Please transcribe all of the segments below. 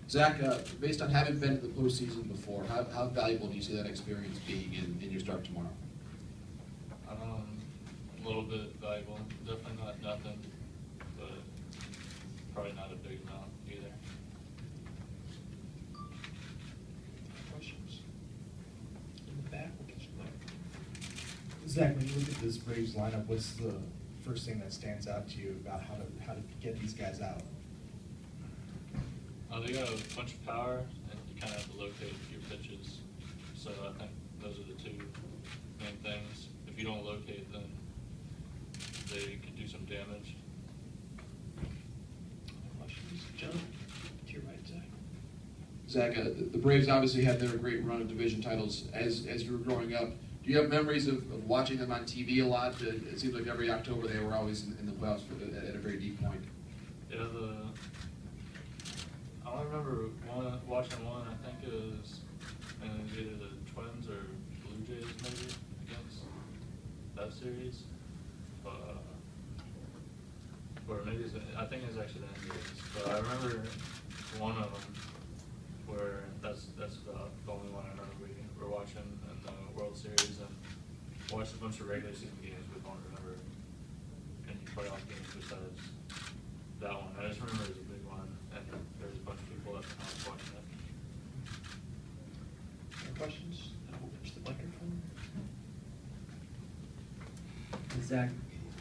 Zach, based on having been to the postseason before, how valuable do you see that experience being in your start tomorrow? A little bit valuable. Definitely not nothing, but probably not a big amount either. Questions? In the back, we'll get you there. Zach, when you look at this Braves lineup, what's the first thing that stands out to you about how to get these guys out? They got a bunch of power, and you kind of have to locate your pitches. So I think those are the two main things. If you don't locate them, they could do some damage. Questions? John, to your right, Zach. Zach, the Braves obviously had their great run of division titles. As you were growing up, do you have memories of watching them on TV a lot? It seems like every October they were always in the playoffs at a very deep point. Yeah, I remember watching one. I think it was either the Twins or Blue Jays maybe against that series, or maybe I think it was actually the Indians. But I remember one of them where that's about the only one I remember we were watching in the World Series, and watched a bunch of regular season games. We don't remember any playoff games besides that one. I just remember it was a big one, and there was a bunch of people at the house watching it. Any questions? We'll get to the microphone. Zach,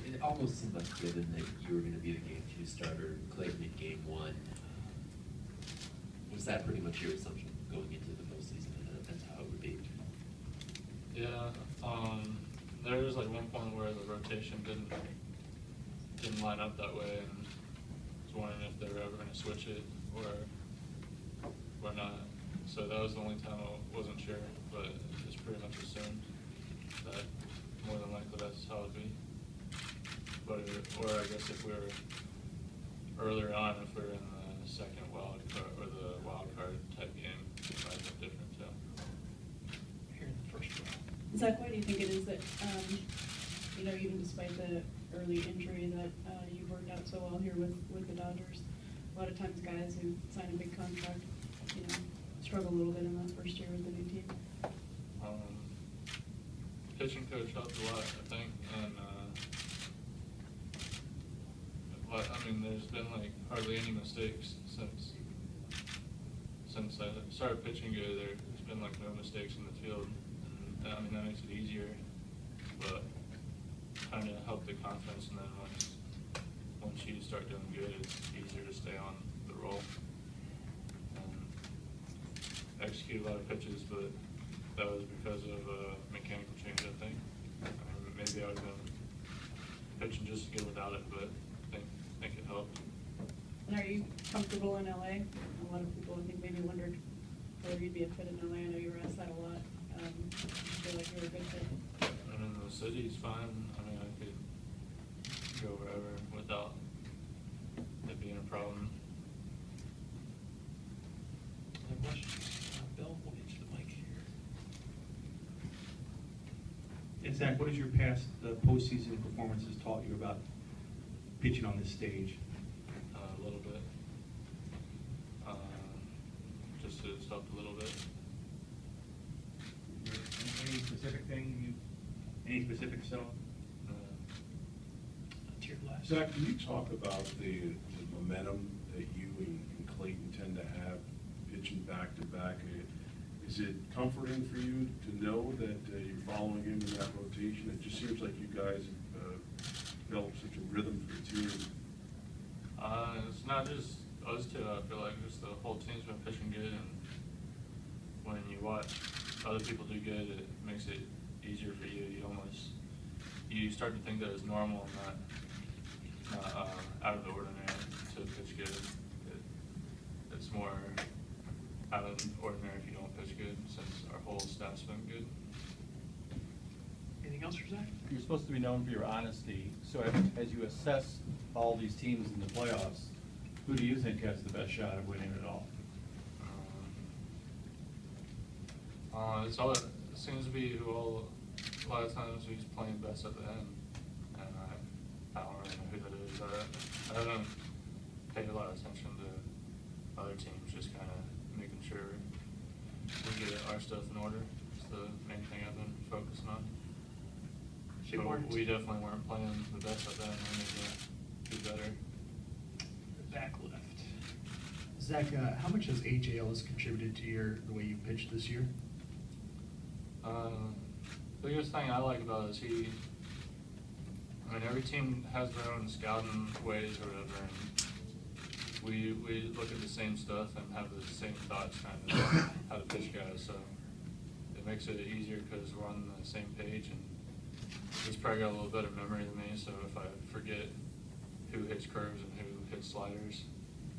it almost seemed like given that you were going to be the Game 2 starter, Clayton in Game 1. Was that pretty much your assumption going into the postseason, and that's how it would be? Yeah, there was like one point where the rotation didn't line up that way, and I was wondering if they were ever going to switch it or not. So that was the only time I wasn't sure, but it's pretty much assumed that more than likely that's how it'd be. But or I guess if we were earlier on, if we were in the second wild card or the wild card type game, it might have been different too. Here in the first row. Zach, why do you think it is that, even despite the early injury that you've worked out so well here with the Dodgers, a lot of times guys who sign a big contract, struggle a little bit in that first year with the new team? Pitching coach helped a lot, I think, and there's been like hardly any mistakes since I started pitching good. There's been like no mistakes in the field, and that makes it easier, but kind of helped the confidence. And then once you start doing good, it's easier to stay on the roll. Execute a lot of pitches, but that was because of a mechanical change, I think. Maybe I would have been pitching just as good without it, but I think it helped. And are you comfortable in LA? A lot of people, I think, maybe wondered whether you'd be a fit in LA. I know you were asked that a lot. I feel like you were a good fit. The city's fine. I could go wherever without it being a problem. Any questions? Bill, we'll get you the mic here. And Zach, what has your past postseason performances taught you about pitching on this stage? A little bit. Just to stop a little bit. Any specific thing? Any specific stuff? To your left. Zach, can you talk about the momentum that you and Clayton tend to have pitching back to back? Is it comforting for you to know that you're following him in that rotation? It just seems like you guys have developed such a rhythm for the team. It's not just us two. I feel like just the whole team's been pitching good, and when you watch other people do good, it makes it easier for you. You start to think that it's normal and not out of the ordinary to pitch good. It's more out of the ordinary if you don't pitch good, since our whole staff's been good. Anything else for Zach? You're supposed to be known for your honesty. So as you assess all these teams in the playoffs, who do you think has the best shot of winning it all? It seems to be a lot of times who's playing best at the end, and I don't really know who that is. I haven't paid a lot of attention to other teams, just kind of making sure we get our stuff in order. It's the main thing I've been focusing on. Big But work. we definitely weren't playing the best at that, and we need to do better. Back left. Zach, how much has AJLs contributed to the way you pitched this year? Biggest thing I like about it is I mean, every team has their own scouting ways or whatever, and we look at the same stuff and have the same thoughts kind of how to pitch guys, so it makes it easier because we're on the same page, and he's probably got a little better memory than me, so if I forget who hits curves and who hits sliders,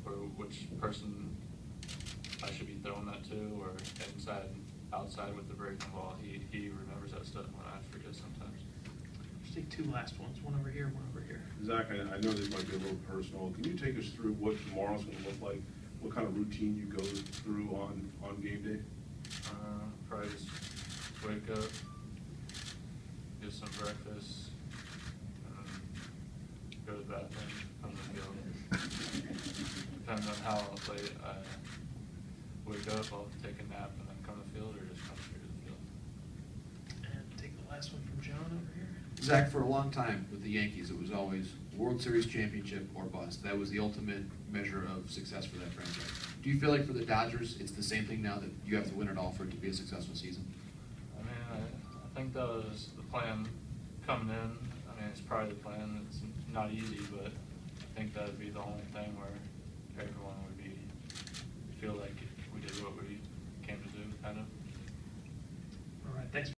or which person I should be throwing that to, or inside, outside with the breaking ball, he remembers that stuff when I forget sometimes. Let's take two last ones, one over here, one over here. Zach, I know this might be a little personal. Can you take us through what tomorrow's gonna look like? What kind of routine you go through on game day? Probably just wake up, get some breakfast, go to the bathroom, come to the field. Depends on how late I wake up, I'll take a nap and then come to the field, or just come straight to the field. And take the last one from John over here. Zach, for a long time with the Yankees, it was always World Series championship or bust. That was the ultimate measure of success for that franchise. Do you feel like for the Dodgers, it's the same thing now, that you have to win it all for it to be a successful season? I mean, I think that was the plan coming in. I mean, it's probably the plan. It's not easy, but I think that'd be the only thing where everyone would feel like we did what we came to do, kind of. All right, thanks.